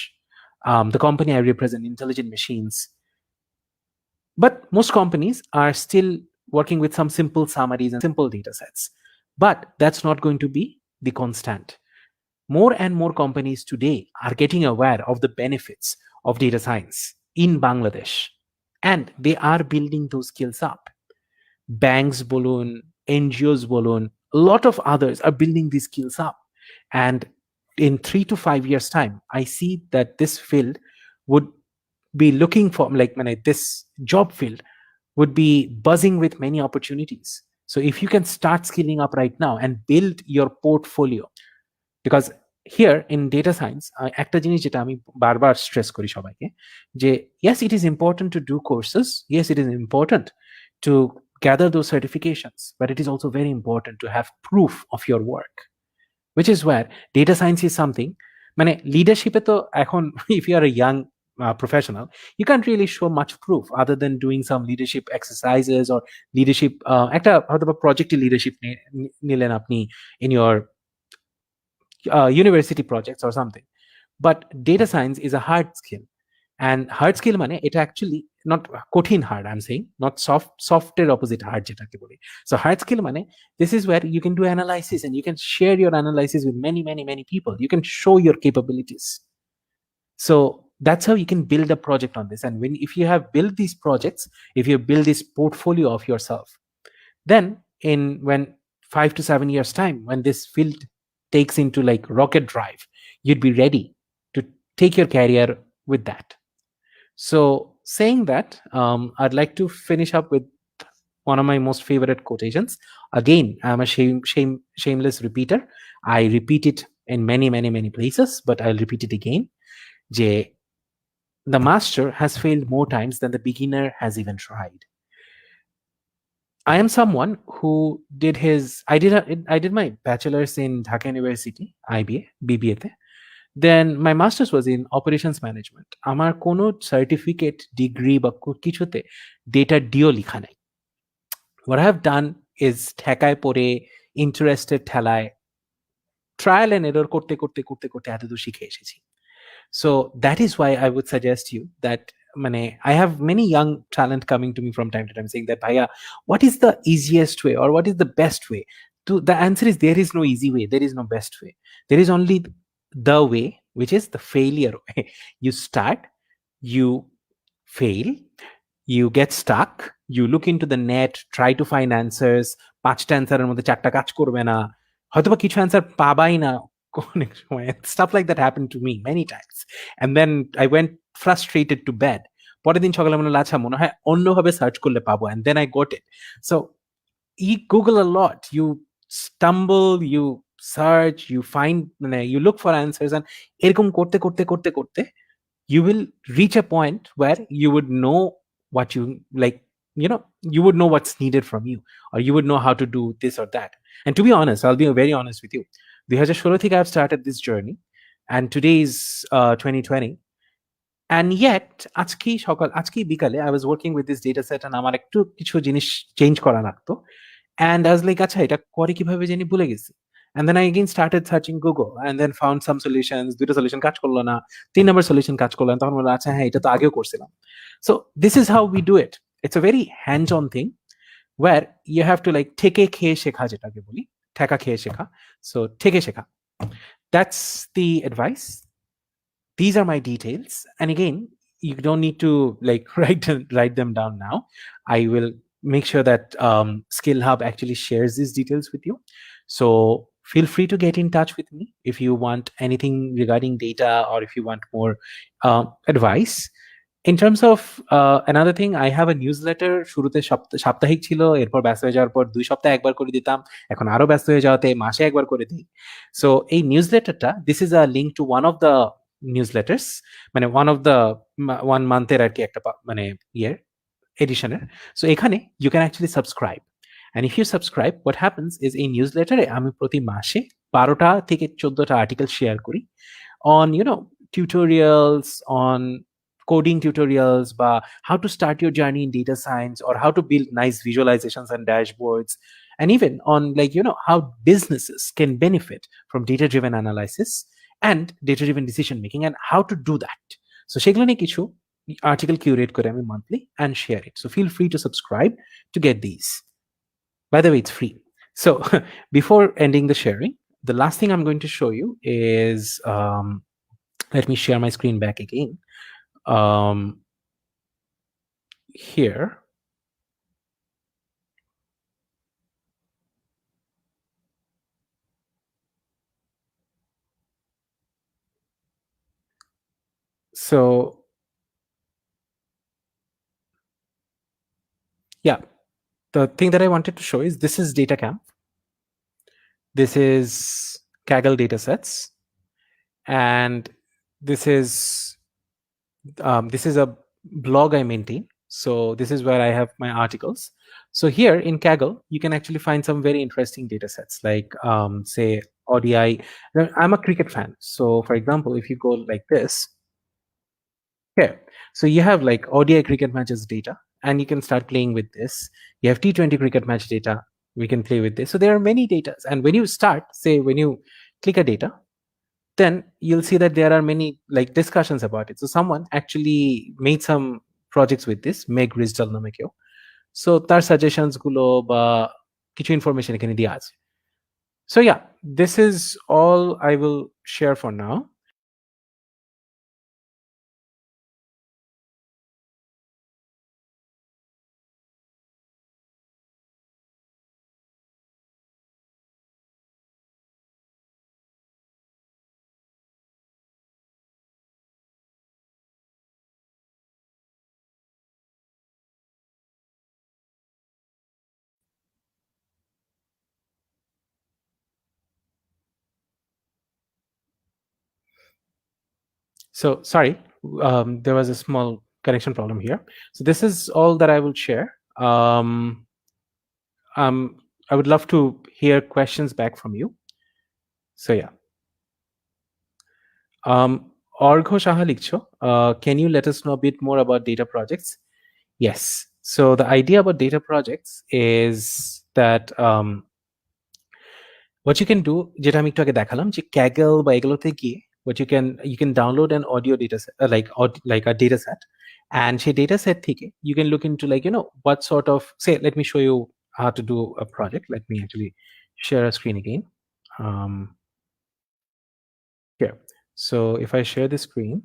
the company I represent, Intelligent Machines. But most companies are still working with some simple summaries and simple data sets. But that's not going to be the constant. More and more companies today are getting aware of the benefits of data science in Bangladesh, and they are building those skills up. Banks bolun, NGOs bolun, a lot of others are building these skills up. And in 3 to 5 years time, I see that this field would be looking for, this job field would be buzzing with many opportunities. So if you can start skilling up right now and build your portfolio, because here in data science, একটা জিনিস যেটা আমি বারবার stress করি সবাইকে, যে yes, it is important to do courses, yes, it is important to gather those certifications, but it is also very important to have proof of your work, which is where data science is something, leadershipে তো এখন if you are a young professional, you can't really show much proof other than doing some leadership exercises or leadership একটা হয়তো project leadership নিলেন আপনি in your university projects or something. But data science is a hard skill, and hard skill এটা actually not কঠিন hard, I'm saying, not softer opposite hard যেটাকে বলি. So hard skill this is where you can do analysis, and you can share your analysis with many people. You can show your capabilities. So that's how you can build a project on this. And if you have built these projects, if you build this portfolio of yourself, then when 5 to 7 years time, when this field takes into rocket drive, you'd be ready to take your career with that. So saying that, I'd like to finish up with one of my most favorite quotations. Again, I'm a shameless repeater. I repeat it in many places, but I'll repeat it again. The master has failed more times than the beginner has even tried. I am someone who I did my bachelor's in Dhaka University, IBA, BBA te. Then my master's was in operations management. Amar kono certificate, degree ba kichute data dio likha nai. What I have done is ঠেকায় পড়ে, interested ঠেলায়, trial and error করতে এতদূর শিখে এসেছি. So that is why I would suggest you that I have many young talent coming to me from time to time saying that, Bhaiya, what is the easiest way, or what is the best way? The answer is there is no easy way, there is no best way. There is only the way, which is the failure way. You start, you fail, you get stuck, you look into the net, try to find answers, 5টা অ্যান্সারের মধ্যে 4টা কাজ করবে না, হয়তোবা কিছু answer পাবাই না অনেক সময়. Stuff like that happened to me many times, and then I went frustrated to bed. পরের দিন সকালে মনে হয় অন্যভাবে সার্চ করলে পাবো, and then I got it. So you Google a lot, you stumble, you search, you find, you look for answers, and এরকম করতে করতে করতে করতে you will reach a point where you would know what you like, you would know what's needed from you, or you would know how to do this or that. And to be honest, I'll be very honest with you, 2016 থেকে I've started this journey, and today is 2020. And yet আজকেই বিকালে I was working with this data set, and আমার একটু কিছু জিনিস change করা লাগতো, and I was like, আচ্ছা এটা করে কিভাবে জানি ভুলে গেছি। And then I again started searching Google, and then found some solutions, দুটো solution কাজ করলো না, 3 number solution কাজ করলো না, তখন বললাম আচ্ছা হ্যাঁ এটা তো আগেও করছিলাম। So this is how we do it. It's a very hands-on thing where you have to like থেকে খেয়ে শেখা, যেটাকে বলি ঠেকা খেয়ে শেখা। So থেকে শেখা, that's the advice. These are my details, and again, you don't need to like write them down now. I will make sure that SkillHub actually shares these details with you, so feel free to get in touch with me if you want anything regarding data, or if you want more advice. In terms of another thing, I have a newsletter. শুরুতে সাপ্তাহিক ছিল, এরপর ব্যস্ত হয়ে যাওয়ার পর 2 সপ্তাহে একবার করে দিতাম, এখন আরো ব্যস্ত হয়ে যাওয়াতে মাসে একবার করে দিই। সো এই নিউজলেটারটা, this is a link to one of the newsletters, মানে ওয়ান অফ দ্য 1 মান্থের আর কি একটা মানে ইয়ের এডিশনের। সো এখানে you can actually subscribe, and if you subscribe, what happens is এই নিউজলেটারে আমি প্রতি মাসে 12টা থেকে 14টা আর্টিকেল শেয়ার করি on tutorials, on coding tutorials, বা how to start your journey in data science, or how to build nice visualizations and dashboards, and even on like how businesses can benefit from data driven analysis and data driven decision making, and how to do that. So সেগুলো নিয়ে কিছু article curate করে আমি monthly and share it. So feel free to subscribe to get these. By the way, it's free. So before ending the sharing, the last thing I'm going to show you is let me share my screen back again. Here. So yeah, the thing that I wanted to show is this is DataCamp. This is Kaggle datasets, and this is a blog I maintain. So this is where I have my articles. So here in Kaggle, you can actually find some very interesting data sets, like say ODI. I'm a cricket fan. So for example, if you go like this, here, so you have like ODI cricket matches data, and you can start playing with this. You have T20 cricket match data. We can play with this. So there are many data. And when you start, say when you click a data, then you'll see that there are many like discussions about it. So someone actually made some projects with this, Meg Rizdal নামে কেউ। So তার suggestions গুলো বা কিছু information এখানে দেয়া আছে। So yeah, this is all I will share for now. So sorry, there was a small connection problem here. So this is all that I will share. I would love to hear questions back from you. So yeah. Orgho Shaha লিখছো, can you let us know a bit more about data projects? Yes. So the idea about data projects is that what you can do, যেটা আমি একটু আগে দেখালাম, যে Kaggle বা এগুলোতে গিয়ে what you can download an audio data set, like a data set, and সেই data set থেকে you can look into like what sort of, say let me show you how to do a project. Let me actually share a screen again. Here. So if I share the screen,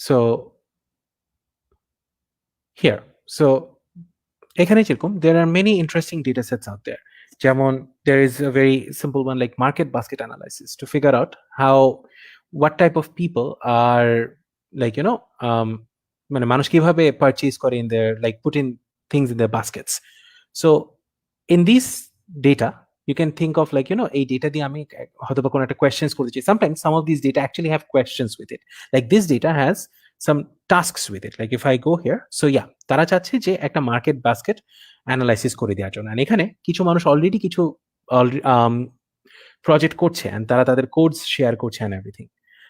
so here, so এখানে যেরকম there are many interesting data sets out there. যেমন there is a very simple one like market basket analysis to figure out what type of people are like মানে মানুষ কিভাবে purchase করে in their like put in things in their baskets. So in these data you can think of like এই data দিয়ে আমি হয়তো বা কোনো একটা questions করতে চাই. Sometimes some of these data actually have questions with it, like this data has some tasks with it. Like if I go here, so yeah, তারা চাচ্ছে যে একটা মার্কেট বাস্কেট অ্যানালাইসিস করে দেওয়ার জন্য, and এখানে কিছু মানুষ অলরেডি কিছু প্রজেক্ট করছে and তারা তাদের কোডস শেয়ার করছে and everything.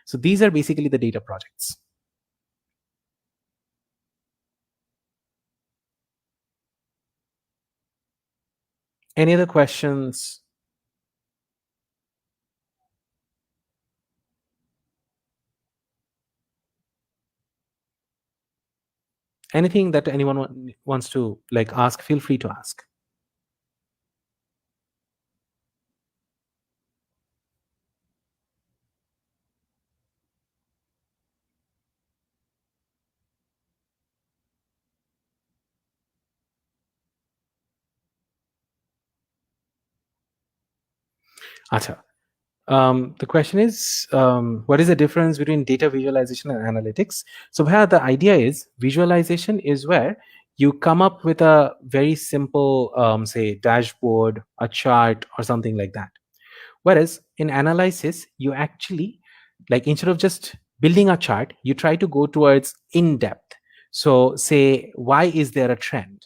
So these are basically the data projects. Any other questions? Anything that anyone wants to like ask, feel free to ask. Acha. The question is, what is the difference between data visualization and analytics? So here the idea is visualization is where you come up with a very simple, say, dashboard, a chart, or something like that. Whereas in analysis, you actually, like instead of just building a chart, you try to go towards in depth. So say, why is there a trend?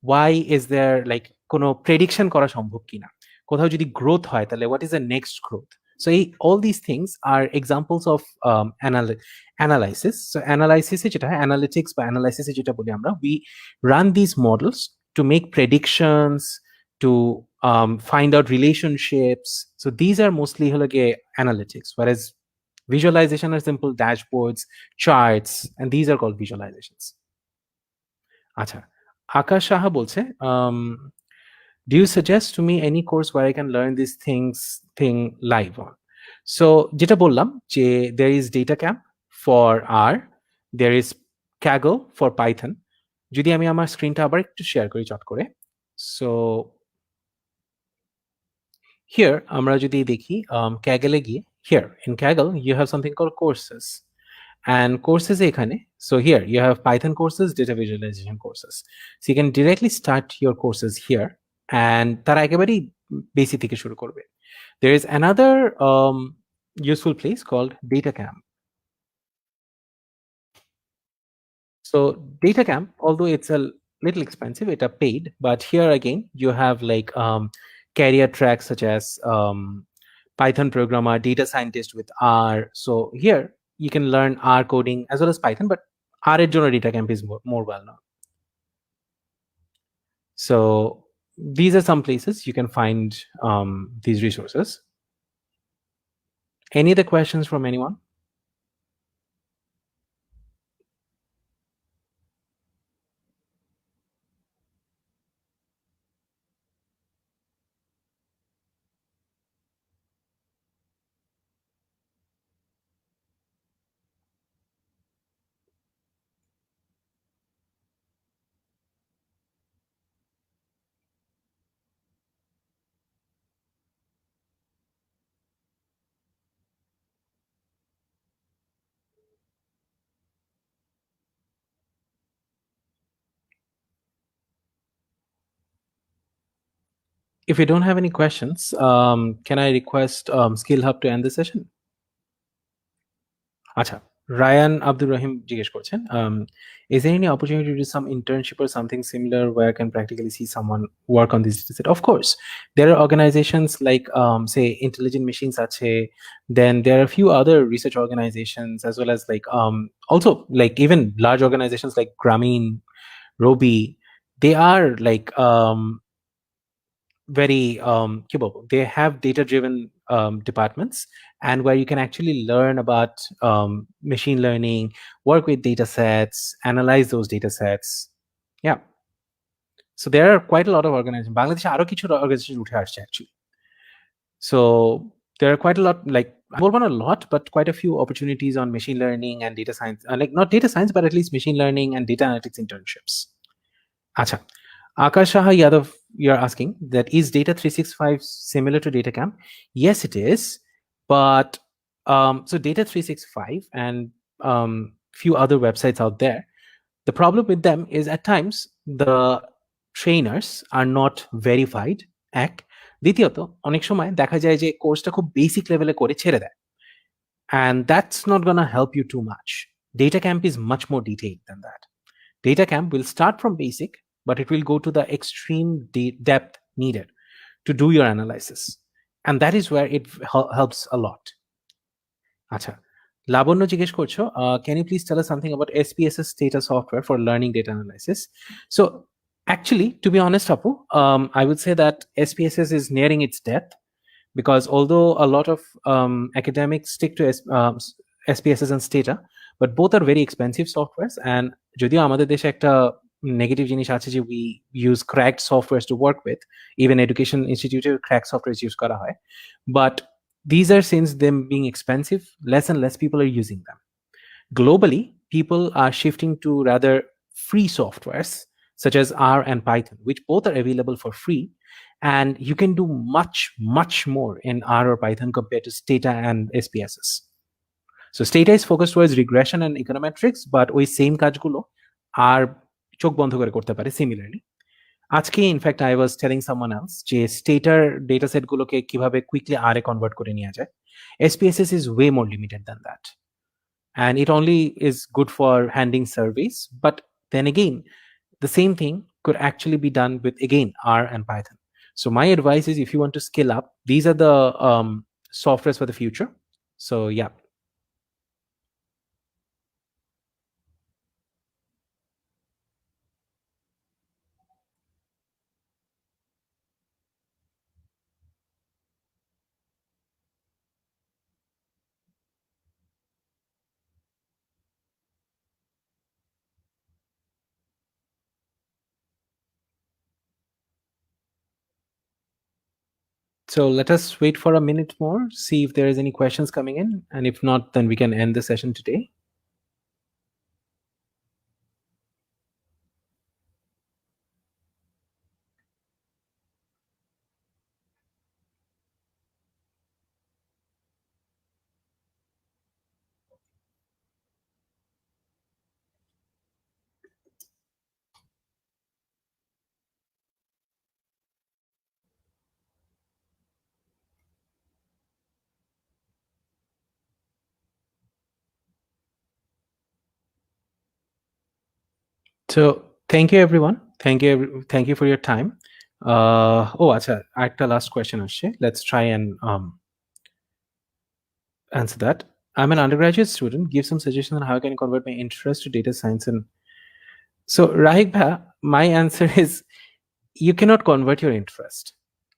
Why is there like কোনো prediction করা সম্ভব কিনা, কোথাও যদি growth হয় তাহলে what is the next growth? So all these things are examples of analysis. So analysis যেটা হয়, analytics বা analysis যেটা বলি আমরা, we run these models to make predictions, to find out relationships. So these are mostly হলো গিয়ে analytics, whereas visualization are simple dashboards, charts, and these are called visualizations. আচ্ছা, আকাশ সাহা বলছে, do you suggest to me any course where I can learn these thing live on? So যেটা বললাম যে there is DataCamp for R, there is Kaggle for Python. যদি আমি আমার স্ক্রিনটা আবার একটু শেয়ার করি চট করে, so here আমরা যদি দেখি Kaggle এ গিয়ে, here in Kaggle you have something called courses, and courses এখানে, so here you have Python courses, data visualization courses. So you can directly start your courses here, and তারা একেবারেই basic থেকে শুরু করবে. There is another useful place called DataCamp. So DataCamp, although it's a little expensive, it's paid, but here again you have like career tracks such as Python programmer, data scientist with R. So here you can learn R coding as well as Python, but R এর জন্য DataCamp is more well known. So these are some places you can find these resources. Any other questions from anyone? If you don't have any questions, can I request SkillHub to end the session? Acha, Ryan Abdul Rahim জিজ্ঞেস করছেন, is there any opportunity to do some internship or something similar where I can practically see someone work on this dataset? Of course, there are organizations like say Intelligent Machines ache, then there are a few other research organizations as well as like also like even large organizations like Grameen, Robi. They are like very they have data driven departments, and where you can actually learn about machine learning, work with data sets, analyze those data sets. Yeah, so there are quite a lot of organizations. Bangladesh aro kichu organization uthe asche actually. So there are quite a lot, like not a lot, but quite a few opportunities on machine learning and data science, like not data science but at least machine learning and data analytics internships. Acha, Akash Shaha Yadav, you're asking that is Data 365 similar to DataCamp? Yes, it is. But so Data 365 and few other websites out there, The problem with them is at times the trainers are not verified, এক দ্বিতীয়ত অনেক সময় দেখা যায় যে কোর্সটা খুব basic লেভেলে করে ছেড়ে দেয়, and that's not going to help you too much. Data camp is much more detailed than that. Data camp will start from basic, but it will go to the extreme depth needed to do your analysis, and that is where it helps a lot. Acha, Labonno জিজ্ঞেস করছো, can you please tell us something about SPSS data software for learning data analysis? So actually, to be honest, Apu, I would say that SPSS is nearing its death, because although a lot of academics stick to SPSS and Stata, but both are very expensive softwares, and যদিও আমাদের দেশে একটা negative জিনিস আছে যে we use cracked softwares to work with, even education institute cracked softwares use করা হয়, but these are, since them being expensive, less and less people are using them. Globally, people are shifting to rather free softwares such as R and Python, which both are available for free, and you can do much more in R or Python compared to Stata and SPSS. So Stata is focused towards regression and econometrics, but ওই same কাজগুলো আর চোখ বন্ধ করে করতে পারে similarly. আজকে in fact I was telling someone else যে stature data সেটগুলোকে কিভাবে কুইকলি আর এ কনভার্ট করে নেওয়া যায়, SPSS is way more limited than that, and it only is good for handling surveys. But then again, the same thing could actually be done with, again, R and Python. So my advice is, if you want to scale up, these are the softwares for the future. So yeah. So let us wait for a minute more, see if there is any questions coming in, and if not, then we can end the session today. So thank you everyone, thank you for your time. Acha, একটা last question আসছে, let's try and answer that. I'm an undergraduate student, give some suggestions on how I can convert my interest to data science. And so Rahik bha, my answer is, you cannot convert your interest.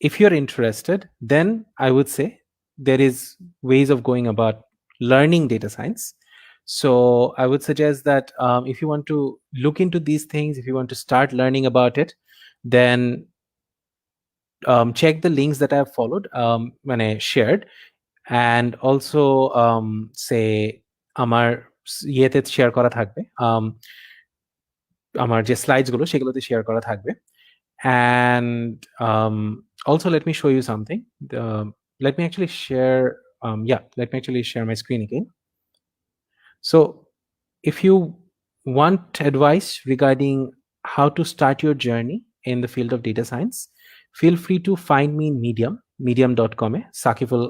If you're interested, then I would say there is ways of going about learning data science. So I would suggest that if you want to look into these things, if you want to start learning about it, then check the links that I have followed when I shared, and also say আমার ইয়েতে share করা থাকবে, আমার যে slides গুলো সেগুলোতে share করা থাকবে. And also, let me show you something. Let me actually share. Let me actually share my screen again. So if you want advice regarding how to start your journey in the field of data science, feel free to find me in medium.com Saqiful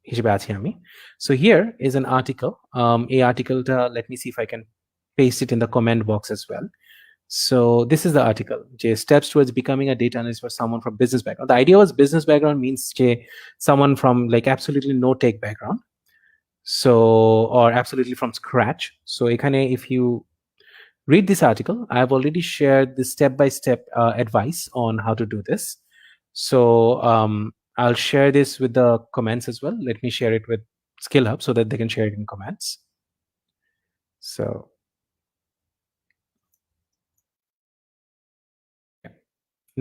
হিসেবে আছি আমি. So here is an article. A article, let me see if I can paste it in the comment box as well. So this is the article, steps towards becoming a data analyst for someone from business background. The idea was business background means someone from like absolutely no tech background, so, or absolutely from scratch. So if you read this article, I have already shared the step-by-step advice on how to do this. So I'll share this with the comments as well. Let me share it with SkillHub so that they can share it in comments. So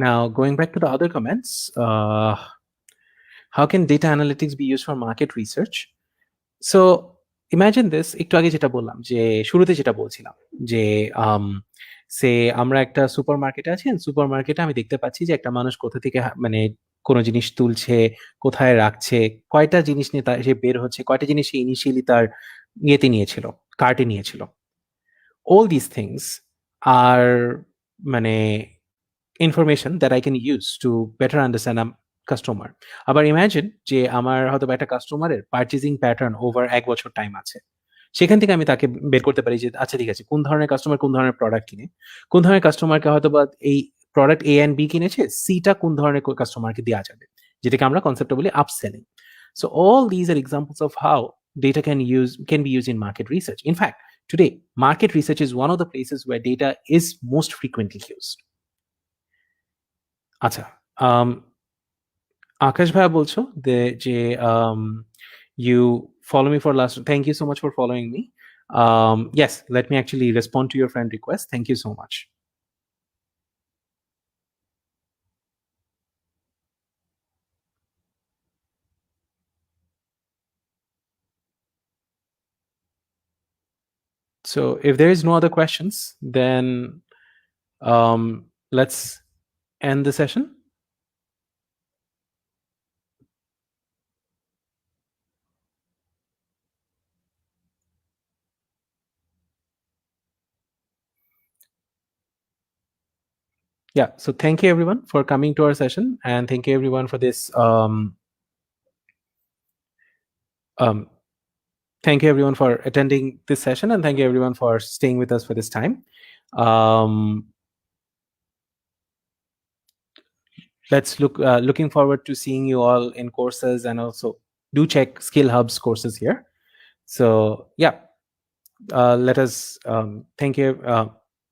now, going back to the other comments, how can data analytics be used for market research? So imagine this, একটু আগে যেটা বললাম, যে শুরুতে যেটা বলছিলাম যে সে আমরা একটা সুপার মার্কেটে আছি, সুপার মার্কেটে আমি দেখতে পাচ্ছি যে একটা মানুষ কোথা থেকে মানে কোনো জিনিস তুলছে, কোথায় রাখছে, কয়টা জিনিস নিয়ে সে বের হচ্ছে, কয়টা জিনিস সে ইনিশিয়ালি তার ইয়েতে নিয়েছিল, কার্টে নিয়েছিল. All these things are মানে information that I can use to better understand a customer. আবার ইমাজিন যে আমার হয়তো একটা কাস্টমারের পারচেজিং প্যাটার্ন ওভার 1 বছর টাইম আছে। সেখান থেকে আমি তাকে বের করতে পারি যে আচ্ছা ঠিক আছে, কোন ধরনের কাস্টমার কোন ধরনের প্রোডাক্ট কিনে, কোন ধরনের কাস্টমারকে হয়তোবা এই প্রোডাক্ট এ অ্যান্ড বি কিনেছে, সিটা কোন ধরনের কাস্টমারকে দেওয়া যাবে, যেটাকে আমরা কনসেপ্টে বলি আপসেলিং। So all these are examples of how data can be used in market research. In fact, today market research is one of the places where data is most frequently used. আচ্ছা, আকাশ ভাইয়া বলছো যে you follow me for last. Thank you so much for following me. Yes, let me actually respond to your friend request. Thank you so much. So if there is no other questions, then let's end the session. Yeah, so thank you everyone for coming to our session, and thank you everyone for this thank you everyone for attending this session, and thank you everyone for staying with us for this time. Let's looking forward to seeing you all in courses, and also do check SkillHub's courses here. So yeah, let us thank you.